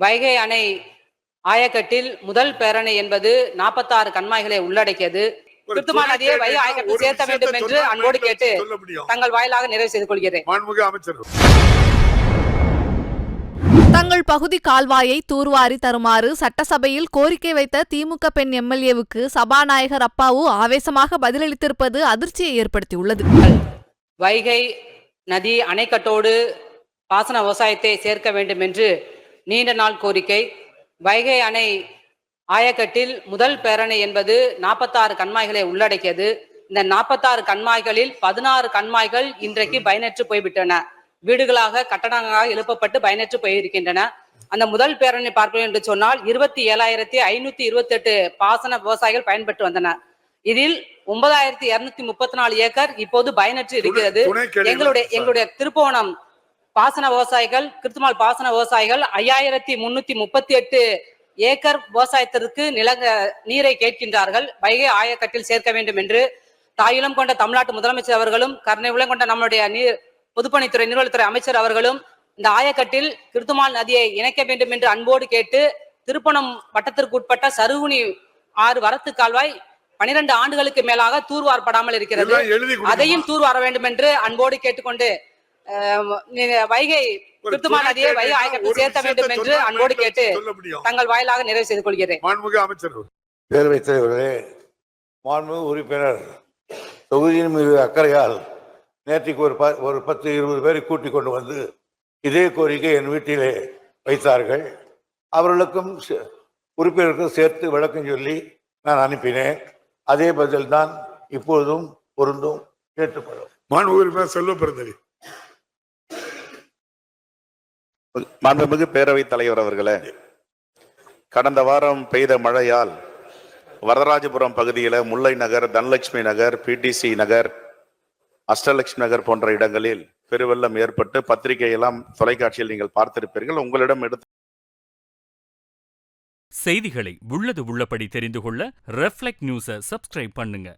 வைகை அணை ஆயக்கட்டில் முதல் பேரணி என்பது 46 கண்மாய்களை உள்ளடக்கியது. கிருத்துமா நதியை வைகை ஆயக்கட்டில் சேர்க்க வேண்டும் என்று அன்போடு கேட்டு தங்கள் வாயிலாக நிறைவு செய்து கொள்கிறேன். தங்கள் பகுதி கால்வாயை தூர்வாரி தருமாறு சட்டசபையில் கோரிக்கை வைத்த திமுக பெண் எம்எல்ஏவுக்கு சபாநாயகர் அப்பாவு ஆவேசமாக பதிலளித்திருப்பது அதிர்ச்சியை ஏற்படுத்தியுள்ளது. வைகை நதி அணைக்கட்டோடு பாசன விவசாயத்தை சேர்க்க வேண்டும் என்று நீண்ட நாள் கோரிக்கை. வைகை அணை ஆயக்கட்டில் முதல் பேரணி என்பது 46 கண்மாய்களை உள்ளடக்கியது. இந்த 46 கண்மாய்களில் 16 கண்மாய்கள் இன்றைக்கு பயனற்று போய்விட்டன. வீடுகளாக கட்டடங்களாக எழுப்பப்பட்டு பயனற்று போயிருக்கின்றன. அந்த முதல் பேரணி பார்க்கிறோம் என்று சொன்னால் 27,528 பாசன விவசாயிகள் பயன்பெற்று வந்தனர். இதில் 9,234 ஏக்கர் இப்போது பயனற்று இருக்கிறது. எங்களுடைய திருப்புவனம் பாசன விவசாயிகள், கிருத்துமால் பாசன விவசாயிகள் 5,338 ஏக்கர் விவசாயத்திற்கு நீரை கேட்கின்றார்கள். வைகை ஆயக்கட்டில் சேர்க்க வேண்டும் என்று தாயுளம் கொண்ட தமிழ்நாட்டு முதலமைச்சர் அவர்களும் கருணை உளம் கொண்ட நம்முடைய பொதுப்பணித்துறை நீர்வளத்துறை அமைச்சர் அவர்களும் இந்த ஆயக்கட்டில் கிருத்துமால் நதியை இணைக்க வேண்டும் என்று அன்போடு கேட்டு திருப்பணம் வட்டத்திற்கு உட்பட்ட சருகுனி 6 வரத்து கால்வாய் 12 ஆண்டுகளுக்கு மேலாக தூர்வாரப்படாமல் இருக்கிறது. அதையும் தூர்வார வேண்டும் என்று அன்போடு கேட்டுக்கொண்டு வைகை கிருத்துமால் நதியை வைகை ஆயக்கட்டில் சேர்க்க வேண்டும் என்று அன்போடு கேட்டு தங்கள் வாயிலாக நிறைவு செய்து கொள்கிறேன். பேரவைத் தலைவர்களே, மாண்புமிகு உறுப்பினர் தொகுதியின் மீது அக்கறையால் நேற்றுக்கு ஒரு 10-20 பேரை கூட்டிக் கொண்டு வந்து இதே கோரிக்கை என் வீட்டிலே வைத்தார்கள். அவர்களுக்கும் உறுப்பினருக்கும் சேர்த்து விளக்கம் சொல்லி நான் அனுப்பினேன். அதே பதில் தான் இப்பொழுதும் பொருந்தும். கேட்டுக்கொள்ளும். மாண்புமிகு பேரவைத் தலைவர் அவர்களே, கடந்த வாரம் பெய்த மழையால் வரதராஜபுரம் பகுதியில் முல்லை நகர், தனலட்சுமி நகர், பிடிசி நகர், அஷ்டலட்சுமி நகர் போன்ற இடங்களில் பெருவெள்ளம் ஏற்பட்டு பத்திரிகையெல்லாம் தொலைக்காட்சியில் நீங்கள் பார்த்திருப்பீர்கள். உங்களிடம் எடுத்து செய்திகளை உள்ளது உள்ளபடி தெரிந்து கொள்ள ரெஃப்ளெக்ட் நியூஸை சப்ஸ்கிரைப் பண்ணுங்க.